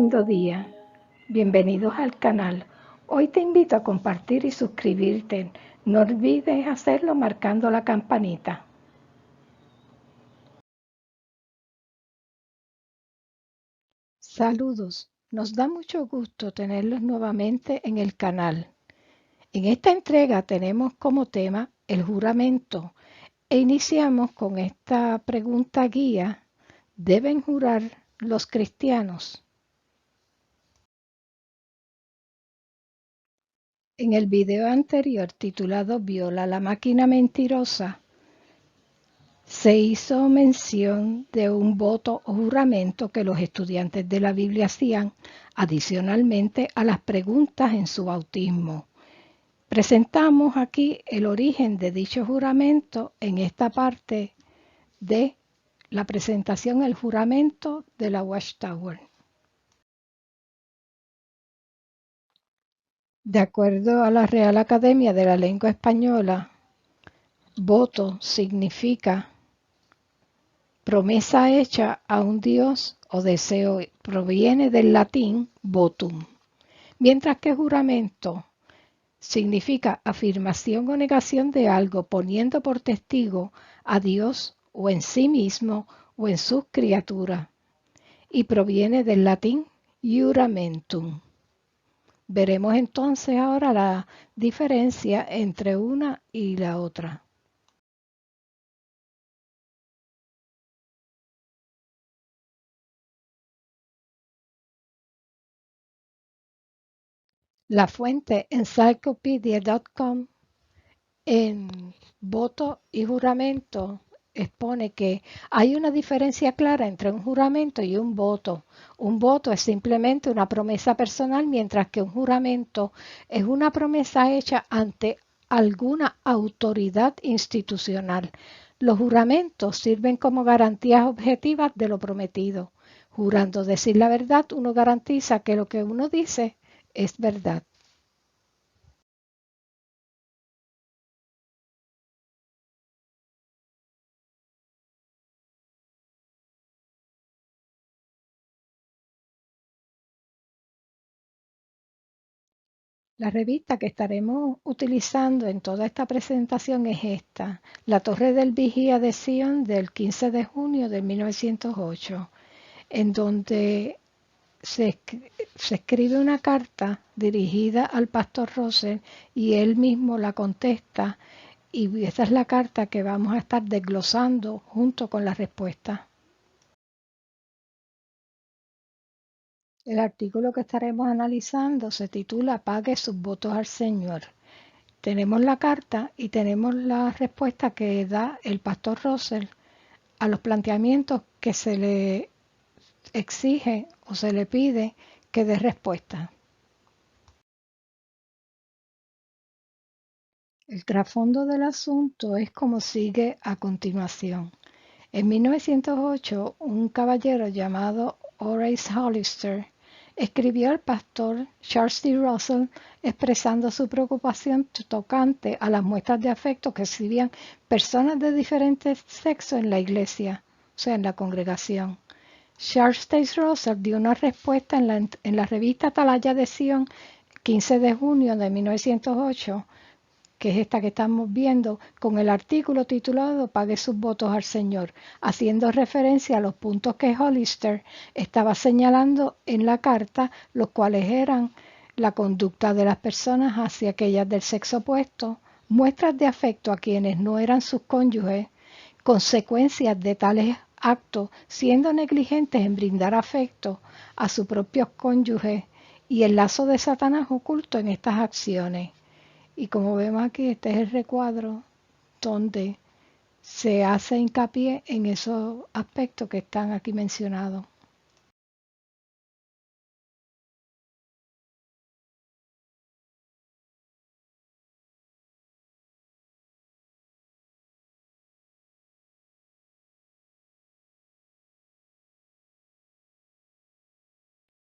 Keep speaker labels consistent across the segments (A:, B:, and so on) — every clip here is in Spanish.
A: lindo día. Bienvenidos al canal. Hoy te invito a compartir y suscribirte. No olvides hacerlo marcando la campanita. Saludos. Nos da mucho gusto tenerlos nuevamente en el canal. En esta entrega tenemos como tema el juramento e iniciamos con esta pregunta guía. ¿Deben jurar los cristianos? En el video anterior titulado Viola la máquina mentirosa, se hizo mención de un voto o juramento que los estudiantes de la Biblia hacían adicionalmente a las preguntas en su bautismo. Presentamos aquí el origen de dicho juramento en esta parte de la presentación, el juramento de la Watchtower. De acuerdo a la Real Academia de la Lengua Española, voto significa promesa hecha a un dios o deseo, proviene del latín votum, mientras que juramento significa afirmación o negación de algo poniendo por testigo a Dios o en sí mismo o en sus criaturas, y proviene del latín juramentum. Veremos entonces ahora la diferencia entre una y la otra. La fuente encyclopedia.com en voto y juramento expone que hay una diferencia clara entre un juramento y un voto. Un voto es simplemente una promesa personal, mientras que un juramento es una promesa hecha ante alguna autoridad institucional. Los juramentos sirven como garantías objetivas de lo prometido. Jurando decir la verdad, uno garantiza que lo que uno dice es verdad. La revista que estaremos utilizando en toda esta presentación es esta, La Torre del Vigía de Sion del 15 de junio de 1908, en donde se escribe una carta dirigida al pastor Russell y él mismo la contesta, y esta es la carta que vamos a estar desglosando junto con la respuesta. El artículo que estaremos analizando se titula Pague sus votos al Señor. Tenemos la carta y tenemos la respuesta que da el pastor Russell a los planteamientos que se le exige o se le pide que dé respuesta. El trasfondo del asunto es como sigue a continuación. En 1908, un caballero llamado Horace Hollister escribió al pastor Charles D. Russell expresando su preocupación tocante a las muestras de afecto que exhibían personas de diferentes sexos en la iglesia, o sea, en la congregación. Charles D. Russell dio una respuesta en la revista Atalaya de Sion, 15 de junio de 1908, que es esta que estamos viendo, con el artículo titulado Pague sus votos al Señor, haciendo referencia a los puntos que Hollister estaba señalando en la carta, los cuales eran la conducta de las personas hacia aquellas del sexo opuesto, muestras de afecto a quienes no eran sus cónyuges, consecuencias de tales actos siendo negligentes en brindar afecto a sus propios cónyuges y el lazo de Satanás oculto en estas acciones. Y como vemos aquí, este es el recuadro donde se hace hincapié en esos aspectos que están aquí mencionados.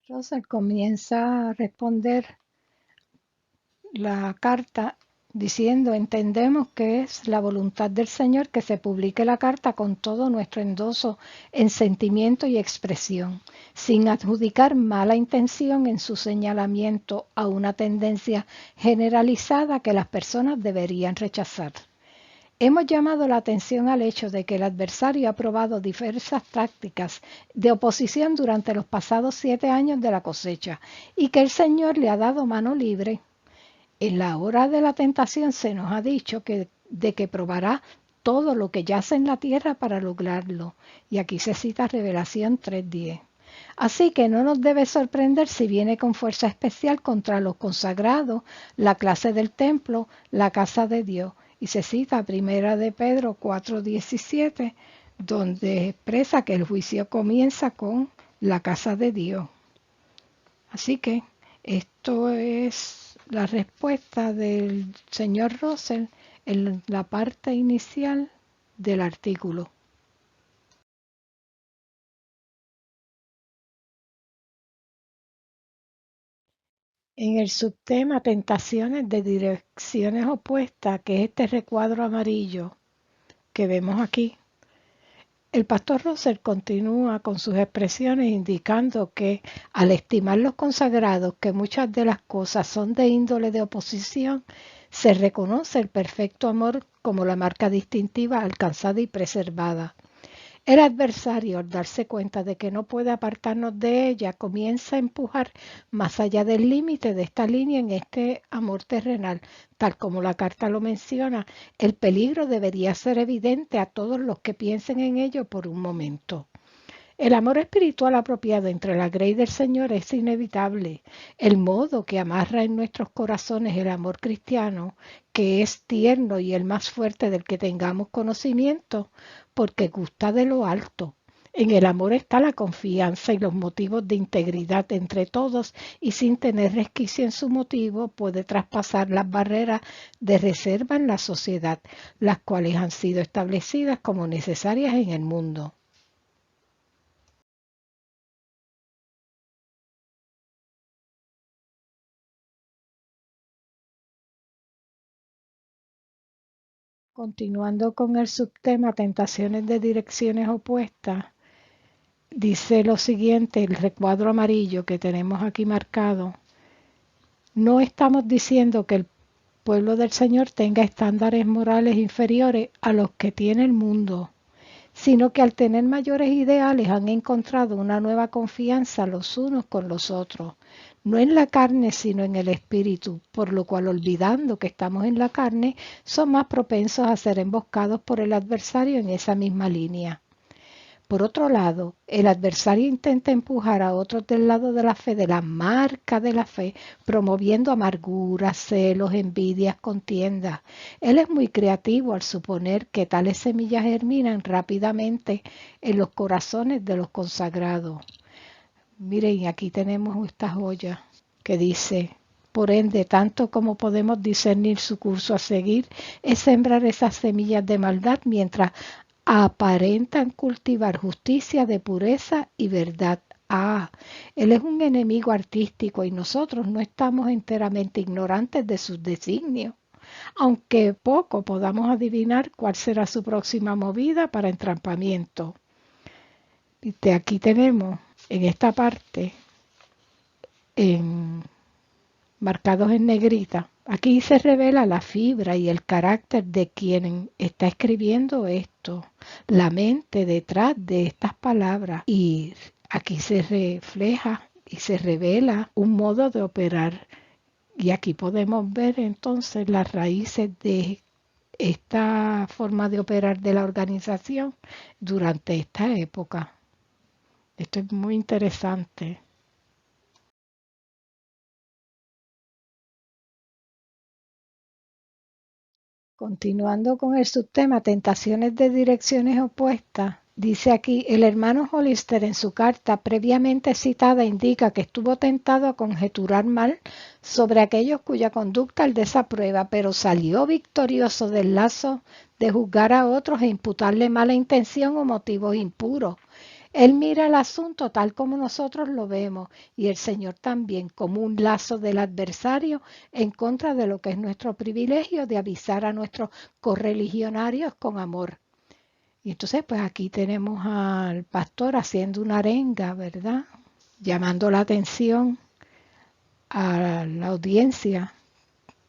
A: Russell comienza a responder la carta diciendo: entendemos que es la voluntad del Señor que se publique la carta con todo nuestro endoso en sentimiento y expresión, sin adjudicar mala intención en su señalamiento a una tendencia generalizada que las personas deberían rechazar. Hemos llamado la atención al hecho de que el adversario ha probado diversas tácticas de oposición durante los pasados 7 años de la cosecha y que el Señor le ha dado mano libre. En la hora de la tentación se nos ha dicho de que probará todo lo que yace en la tierra para lograrlo. Y aquí se cita Revelación 3:10. Así que no nos debe sorprender si viene con fuerza especial contra los consagrados, la clase del templo, la casa de Dios. Y se cita Primera de Pedro 4:17, donde expresa que el juicio comienza con la casa de Dios. Así que esto es la respuesta del señor Russell en la parte inicial del artículo. En el subtema Tentaciones de direcciones opuestas, que es este recuadro amarillo que vemos aquí, el pastor Russell continúa con sus expresiones indicando que al estimar los consagrados que muchas de las cosas son de índole de oposición, se reconoce el perfecto amor como la marca distintiva alcanzada y preservada. El adversario, al darse cuenta de que no puede apartarnos de ella, comienza a empujar más allá del límite de esta línea en este amor terrenal. Tal como la carta lo menciona, el peligro debería ser evidente a todos los que piensen en ello por un momento. El amor espiritual apropiado entre la grey del Señor es inevitable. El modo que amarra en nuestros corazones el amor cristiano, que es tierno y el más fuerte del que tengamos conocimiento, porque gusta de lo alto. En el amor está la confianza y los motivos de integridad entre todos, y sin tener resquicio en su motivo puede traspasar las barreras de reserva en la sociedad, las cuales han sido establecidas como necesarias en el mundo. Continuando con el subtema Tentaciones de direcciones opuestas, dice lo siguiente, el recuadro amarillo que tenemos aquí marcado. No estamos diciendo que el pueblo del Señor tenga estándares morales inferiores a los que tiene el mundo, sino que al tener mayores ideales han encontrado una nueva confianza los unos con los otros, no en la carne sino en el espíritu, por lo cual olvidando que estamos en la carne, son más propensos a ser emboscados por el adversario en esa misma línea. Por otro lado, el adversario intenta empujar a otros del lado de la fe, de la marca de la fe, promoviendo amarguras, celos, envidias, contiendas. Él es muy creativo al suponer que tales semillas germinan rápidamente en los corazones de los consagrados. Miren, aquí tenemos esta joya que dice: por ende, tanto como podemos discernir su curso a seguir, es sembrar esas semillas de maldad mientras aparentan cultivar justicia de pureza y verdad. Él es un enemigo artístico y nosotros no estamos enteramente ignorantes de sus designios, aunque poco podamos adivinar cuál será su próxima movida para entrampamiento. De aquí tenemos en esta parte, marcados en negrita, aquí se revela la fibra y el carácter de quien está escribiendo esto, la mente detrás de estas palabras. Y aquí se refleja y se revela un modo de operar. Y aquí podemos ver entonces las raíces de esta forma de operar de la organización durante esta época. Esto es muy interesante. Continuando con el subtema Tentaciones de direcciones opuestas, dice aquí: el hermano Hollister en su carta previamente citada indica que estuvo tentado a conjeturar mal sobre aquellos cuya conducta él desaprueba, pero salió victorioso del lazo de juzgar a otros e imputarle mala intención o motivos impuros. Él mira el asunto tal como nosotros lo vemos y el Señor también, como un lazo del adversario en contra de lo que es nuestro privilegio de avisar a nuestros correligionarios con amor. Y entonces pues aquí tenemos al pastor haciendo una arenga, ¿verdad? Llamando la atención a la audiencia,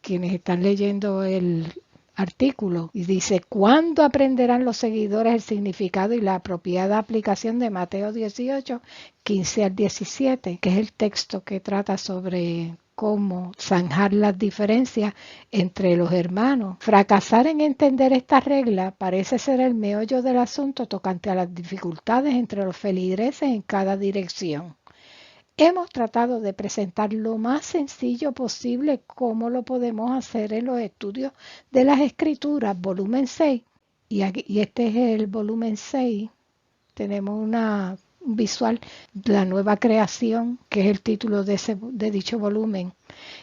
A: quienes están leyendo el artículo, y dice: ¿cuándo aprenderán los seguidores el significado y la apropiada aplicación de Mateo 18, 15 al 17, que es el texto que trata sobre cómo zanjar las diferencias entre los hermanos? Fracasar en entender esta regla parece ser el meollo del asunto tocante a las dificultades entre los feligreses en cada dirección. Hemos tratado de presentar lo más sencillo posible cómo lo podemos hacer en los estudios de las Escrituras, volumen 6. Y este es el volumen 6. Tenemos un visual de la nueva creación, que es el título de dicho volumen.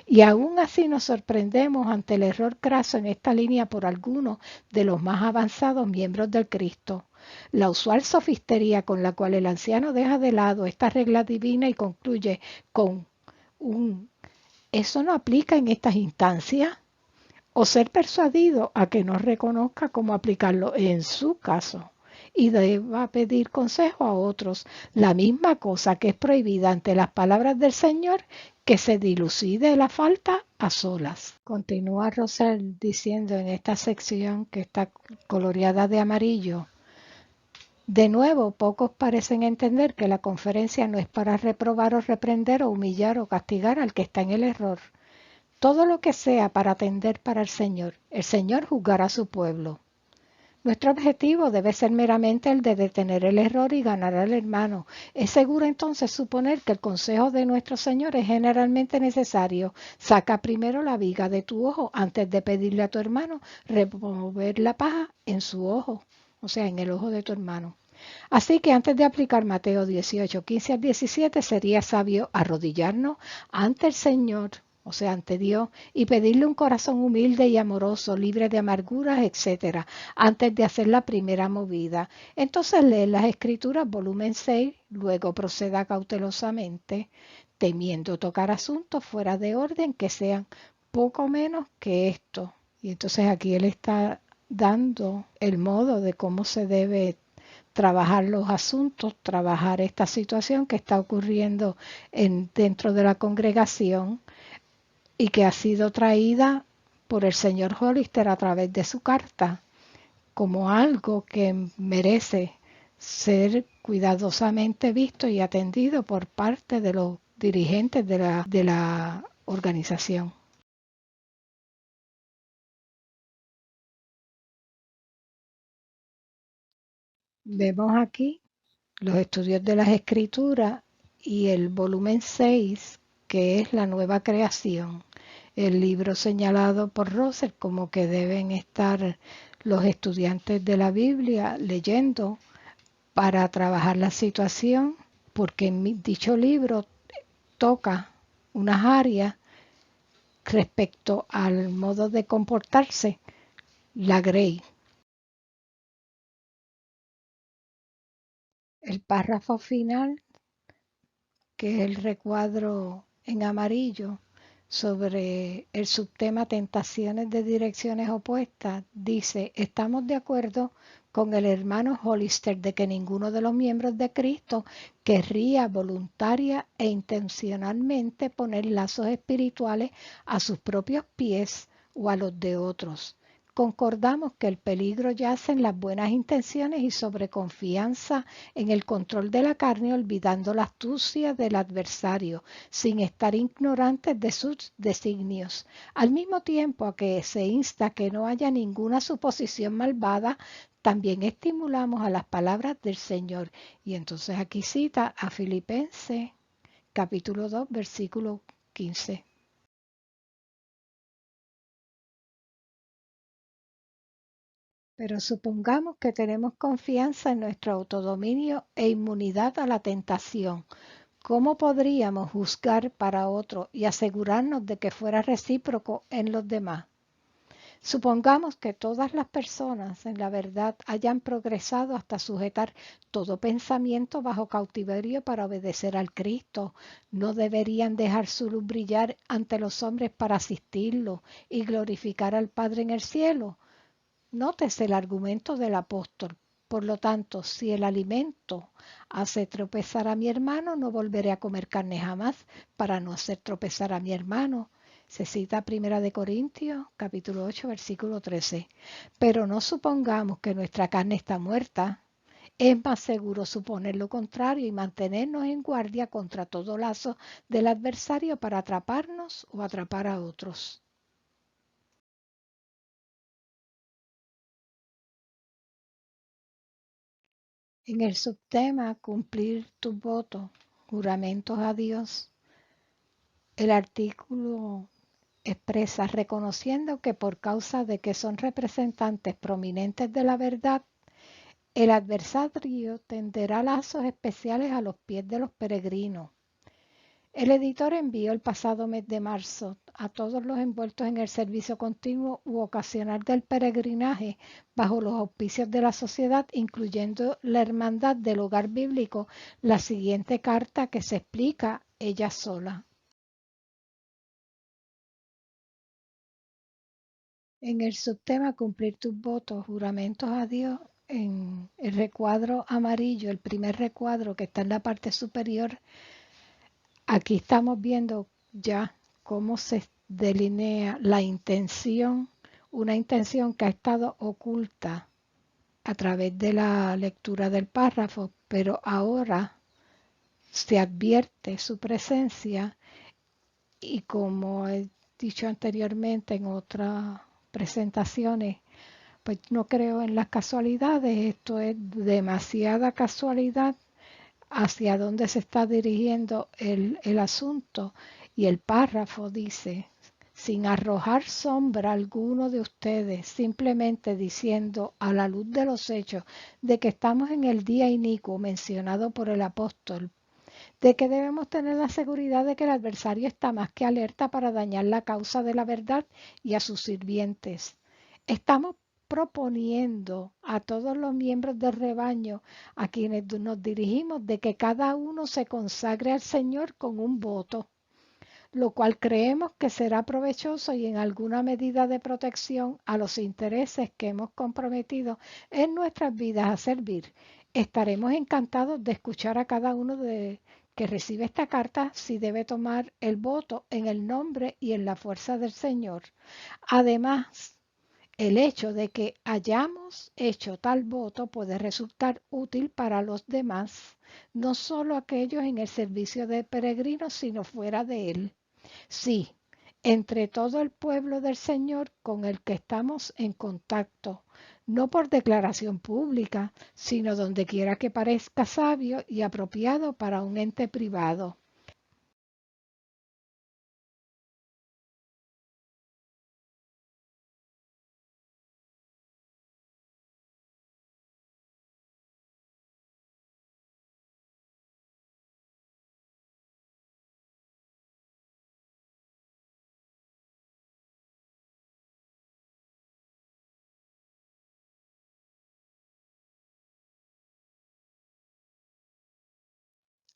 A: Y aún así nos sorprendemos ante el error craso en esta línea por algunos de los más avanzados miembros del Cristo. La usual sofistería con la cual el anciano deja de lado esta regla divina y concluye con un «¿eso no aplica en estas instancias?», o ser persuadido a que no reconozca cómo aplicarlo en su caso y deba pedir consejo a otros, la misma cosa que es prohibida ante las palabras del Señor, que se dilucide la falta a solas. Continúa Rosel diciendo en esta sección que está coloreada de amarillo: de nuevo, pocos parecen entender que la conferencia no es para reprobar o reprender o humillar o castigar al que está en el error. Todo lo que sea para atender para el Señor juzgará a su pueblo. Nuestro objetivo debe ser meramente el de detener el error y ganar al hermano. Es seguro entonces suponer que el consejo de nuestro Señor es generalmente necesario. Saca primero la viga de tu ojo antes de pedirle a tu hermano remover la paja en su ojo, o sea, en el ojo de tu hermano. Así que antes de aplicar Mateo 18, 15 al 17, sería sabio arrodillarnos ante el Señor, o sea, ante Dios, y pedirle un corazón humilde y amoroso, libre de amarguras, etcétera, antes de hacer la primera movida. Entonces lee las Escrituras, volumen 6, luego proceda cautelosamente, temiendo tocar asuntos fuera de orden que sean poco menos que esto. Y entonces aquí él está dando el modo de cómo se debe trabajar los asuntos, trabajar esta situación que está ocurriendo dentro de la congregación y que ha sido traída por el señor Hollister a través de su carta como algo que merece ser cuidadosamente visto y atendido por parte de los dirigentes de la organización. Vemos aquí los estudios de las Escrituras y el volumen 6, que es la nueva creación, el libro señalado por Russell como que deben estar los estudiantes de la Biblia leyendo para trabajar la situación, porque en dicho libro toca unas áreas respecto al modo de comportarse la Grey. El párrafo final, que es el recuadro en amarillo sobre el subtema tentaciones de direcciones opuestas, dice: estamos de acuerdo con el hermano Hollister de que ninguno de los miembros de Cristo querría voluntaria e intencionalmente poner lazos espirituales a sus propios pies o a los de otros. Concordamos que el peligro yace en las buenas intenciones y sobreconfianza en el control de la carne, olvidando la astucia del adversario, sin estar ignorantes de sus designios. Al mismo tiempo a que se insta que no haya ninguna suposición malvada, también estimulamos a las palabras del Señor. Y entonces aquí cita a Filipenses capítulo 2, versículo 15. Pero supongamos que tenemos confianza en nuestro autodominio e inmunidad a la tentación. ¿Cómo podríamos juzgar para otro y asegurarnos de que fuera recíproco en los demás? Supongamos que todas las personas en la verdad hayan progresado hasta sujetar todo pensamiento bajo cautiverio para obedecer al Cristo. No deberían dejar su luz brillar ante los hombres para asistirlo y glorificar al Padre en el cielo. Nótese el argumento del apóstol. Por lo tanto, si el alimento hace tropezar a mi hermano, no volveré a comer carne jamás para no hacer tropezar a mi hermano. Se cita Primera de Corintios, capítulo 8, versículo 13. Pero no supongamos que nuestra carne está muerta. Es más seguro suponer lo contrario y mantenernos en guardia contra todo lazo del adversario para atraparnos o atrapar a otros. En el subtema Cumplir tus votos, juramentos a Dios, el artículo expresa reconociendo que por causa de que son representantes prominentes de la verdad, el adversario tenderá lazos especiales a los pies de los peregrinos. El editor envió el pasado mes de marzo a todos los envueltos en el servicio continuo u ocasional del peregrinaje bajo los auspicios de la sociedad, incluyendo la Hermandad del Hogar Bíblico, la siguiente carta que se explica ella sola. En el subtema Cumplir tus votos, juramentos a Dios, en el recuadro amarillo, el primer recuadro que está en la parte superior, aquí estamos viendo ya cómo se delinea la intención, una intención que ha estado oculta a través de la lectura del párrafo, pero ahora se advierte su presencia y como he dicho anteriormente en otras presentaciones, pues no creo en las casualidades, esto es demasiada casualidad hacia dónde se está dirigiendo el asunto. Y el párrafo dice, sin arrojar sombra alguno de ustedes, simplemente diciendo a la luz de los hechos de que estamos en el día inicuo mencionado por el apóstol, de que debemos tener la seguridad de que el adversario está más que alerta para dañar la causa de la verdad y a sus sirvientes. Estamos proponiendo a todos los miembros del rebaño a quienes nos dirigimos de que cada uno se consagre al Señor con un voto, lo cual creemos que será provechoso y en alguna medida de protección a los intereses que hemos comprometido en nuestras vidas a servir. Estaremos encantados de escuchar a cada uno de que recibe esta carta si debe tomar el voto en el nombre y en la fuerza del Señor. Además, el hecho de que hayamos hecho tal voto puede resultar útil para los demás, no solo aquellos en el servicio de peregrinos, sino fuera de él. Sí, entre todo el pueblo del Señor con el que estamos en contacto, no por declaración pública, sino donde quiera que parezca sabio y apropiado para un ente privado.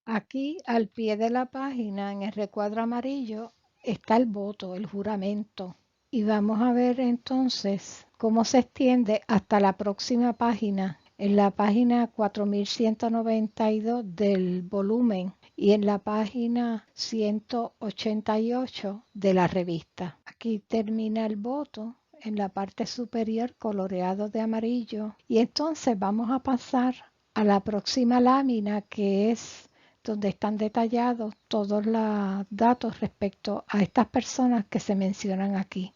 A: Aquí al pie de la página, en el recuadro amarillo, está el voto, el juramento. Y vamos a ver entonces cómo se extiende hasta la próxima página, en la página 4192 del volumen y en la página 188 de la revista. Aquí termina el voto en la parte superior coloreado de amarillo y entonces vamos a pasar a la próxima lámina, que es donde están detallados todos los datos respecto a estas personas que se mencionan aquí.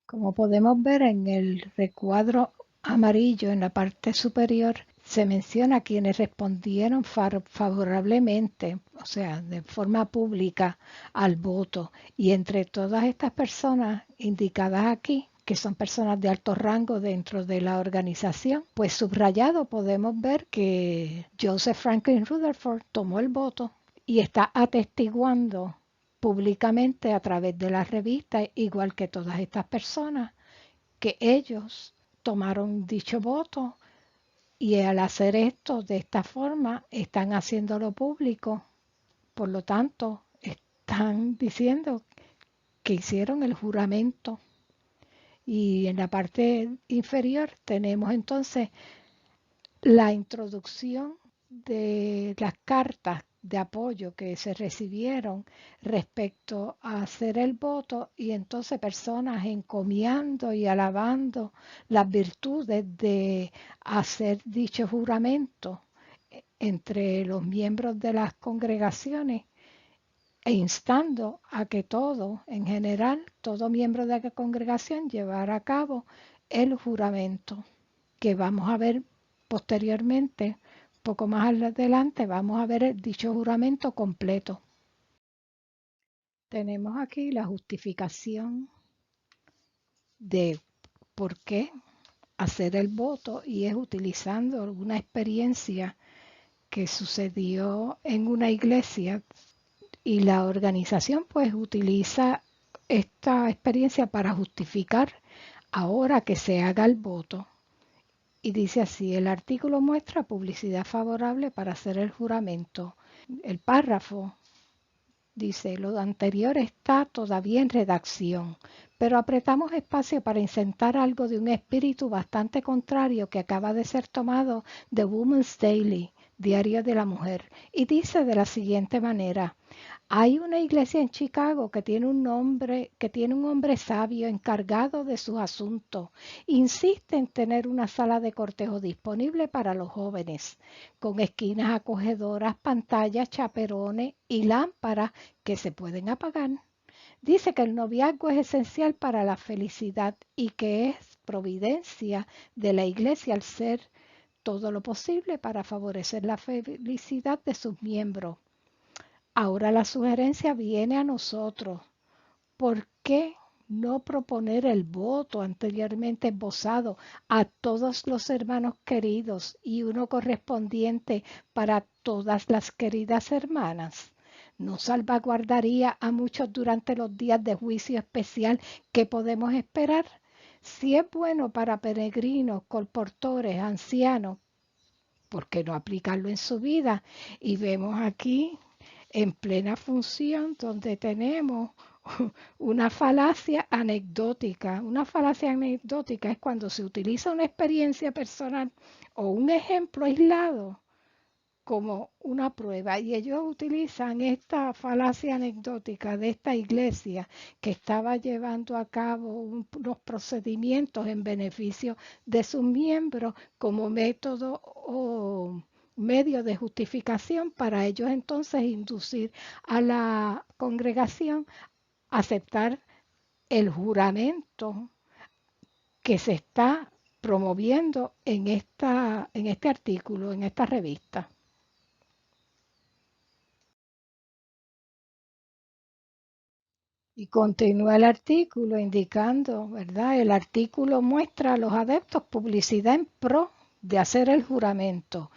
A: Como podemos ver en el recuadro amarillo en la parte superior, se menciona quienes respondieron favorablemente, o sea, de forma pública al voto. Y entre todas estas personas indicadas aquí, que son personas de alto rango dentro de la organización, pues subrayado podemos ver que Joseph Franklin Rutherford tomó el voto y está atestiguando públicamente a través de la revista, igual que todas estas personas, que ellos tomaron dicho voto y al hacer esto de esta forma están haciéndolo público. Por lo tanto, están diciendo que hicieron el juramento. Y en la parte inferior tenemos entonces la introducción de las cartas de apoyo que se recibieron respecto a hacer el voto y entonces personas encomiando y alabando las virtudes de hacer dicho juramento entre los miembros de las congregaciones e instando a que todo, en general, todo miembro de la congregación llevara a cabo el juramento, que vamos a ver posteriormente, poco más adelante, vamos a ver dicho juramento completo. Tenemos aquí la justificación de por qué hacer el voto y es utilizando una experiencia que sucedió en una iglesia y la organización pues utiliza esta experiencia para justificar ahora que se haga el voto. Y dice así, el artículo muestra publicidad favorable para hacer el juramento. El párrafo dice, lo anterior está todavía en redacción, pero apretamos espacio para insertar algo de un espíritu bastante contrario que acaba de ser tomado de Women's Daily, Diario de la Mujer, y dice de la siguiente manera, hay una iglesia en Chicago que tiene un hombre sabio encargado de sus asuntos. Insiste en tener una sala de cortejo disponible para los jóvenes, con esquinas acogedoras, pantallas, chaperones y lámparas que se pueden apagar. Dice que el noviazgo es esencial para la felicidad y que es providencia de la iglesia al ser todo lo posible para favorecer la felicidad de sus miembros. Ahora la sugerencia viene a nosotros. ¿Por qué no proponer el voto anteriormente esbozado a todos los hermanos queridos y uno correspondiente para todas las queridas hermanas? ¿No salvaguardaría a muchos durante los días de juicio especial que podemos esperar? Si es bueno para peregrinos, colportores, ancianos, ¿por qué no aplicarlo en su vida? Y vemos aquí en plena función donde tenemos una falacia anecdótica. Una falacia anecdótica es cuando se utiliza una experiencia personal o un ejemplo aislado como una prueba y ellos utilizan esta falacia anecdótica de esta iglesia que estaba llevando a cabo unos procedimientos en beneficio de sus miembros como método o medio de justificación para ellos entonces inducir a la congregación a aceptar el juramento que se está promoviendo en este artículo, en esta revista. Y continúa el artículo indicando, ¿verdad? El artículo muestra a los adeptos publicidad en pro de hacer el juramento.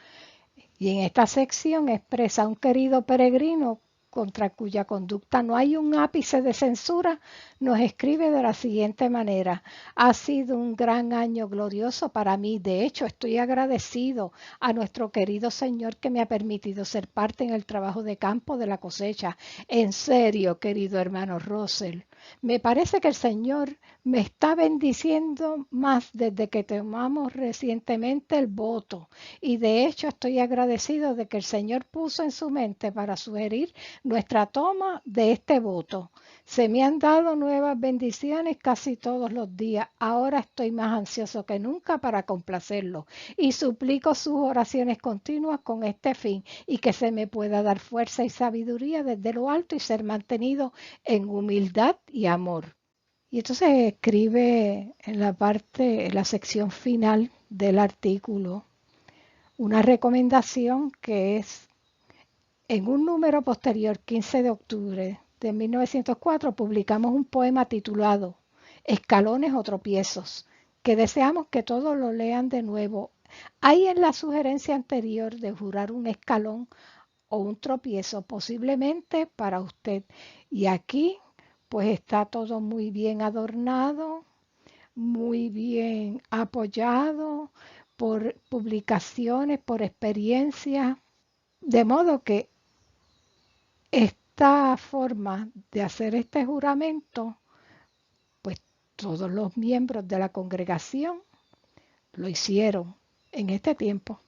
A: Y en esta sección expresa a un querido peregrino contra cuya conducta no hay un ápice de censura, nos escribe de la siguiente manera. Ha sido un gran año glorioso para mí. De hecho, estoy agradecido a nuestro querido Señor que me ha permitido ser parte en el trabajo de campo de la cosecha. En serio, querido hermano Russell, me parece que el Señor me está bendiciendo más desde que tomamos recientemente el voto. Y de hecho estoy agradecido de que el Señor puso en su mente para sugerir nuestra toma de este voto. Se me han dado nuevas bendiciones casi todos los días. Ahora estoy más ansioso que nunca para complacerlo y suplico sus oraciones continuas con este fin y que se me pueda dar fuerza y sabiduría desde lo alto y ser mantenido en humildad y amor. Y entonces escribe en la sección final del artículo, una recomendación que es en un número posterior, 15 de octubre de 1904, publicamos un poema titulado Escalones o tropiezos, que deseamos que todos lo lean de nuevo. Hay en la sugerencia anterior de jurar un escalón o un tropiezo posiblemente para usted. Y aquí pues está todo muy bien adornado, muy bien apoyado por publicaciones, por experiencias, de modo que esta forma de hacer este juramento, pues todos los miembros de la congregación lo hicieron en este tiempo.